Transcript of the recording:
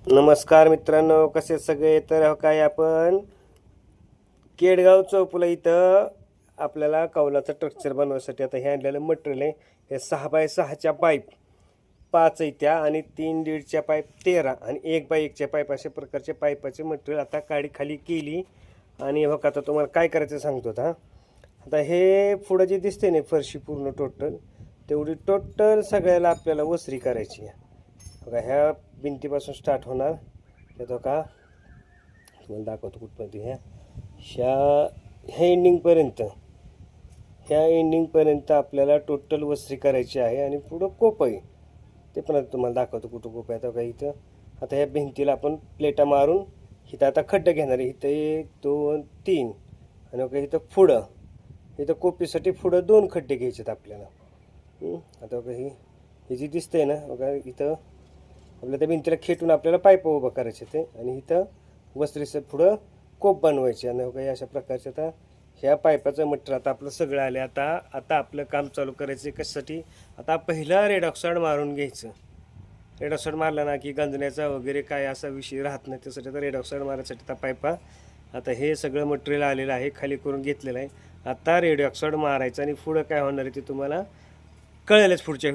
नमस्कार मित्रांनो, कसे सगळे. तर काय आपण केडगाव चौफुला इथं आपल्याला कौलाचं स्ट्रक्चर बनवण्यासाठी आता हे आणलेलं मटेरियल आहे. हे 6x6च्या पाईप 5 आहे त्या आणि 3.5च्या पाईप 13 आणि 1x1च्या पाईप अशा प्रकारचे पाईपाचे मटेरियल आता काडी खाली केली. आणि बघा आता तुम्हाला काय करायचं सांगतो. आता हे पुढं जे दिसते ना फरशी पूर्ण टोटल तेवढी टोटल सगळ्याला आपल्याला वसरी करायची आहे. बघा ह्या भिंतीपासून स्टार्ट होणार. येतो का तुम्हाला दाखवतो कुठपर्यंत ह्या एंडिंगपर्यंत आपल्याला टोटल वसरी करायची आहे. आणि पुढं कोप आहे ते पण आता तुम्हाला दाखवतो कुठं कोप आहे. का इथं आता ह्या भिंतीला आपण प्लेटा मारून इथं आता खड्डे घेणार आहे. इथं 1 2 3 आणि बघा इथं कोपीसाठी पुढं 2 खड्डे घ्यायचे आहेत आपल्याला. आता बघा ही जी दिसतंय ना बघा इथं आपल्या त्या भिंतीला खेटून आपल्याला पाईप उभं करायचे ते आणि इथं वस्त्रीचं पुढं कोप बनवायचे. आणि काही अशा प्रकारचे आता ह्या पाईपाचं मटेरियल आता आपलं सगळं आलं. आता आपलं काम चालू करायचं कशासाठी. आता पहिलं रेड ऑक्साईड मारून घ्यायचं. रेड ऑक्साईड मारला ना की गंजण्याचा वगैरे काय असा विषय राहत नाही. त्यासाठी आता रेड ऑक्साईड मारायसाठी आता पाईपा आता हे सगळं मटेरियल आलेलं आहे, खाली करून घेतलेलं आहे. आता रेड ऑक्साईड मारायचं आणि पुढं काय होणार आहे ते तुम्हाला कळेलच पुढच्या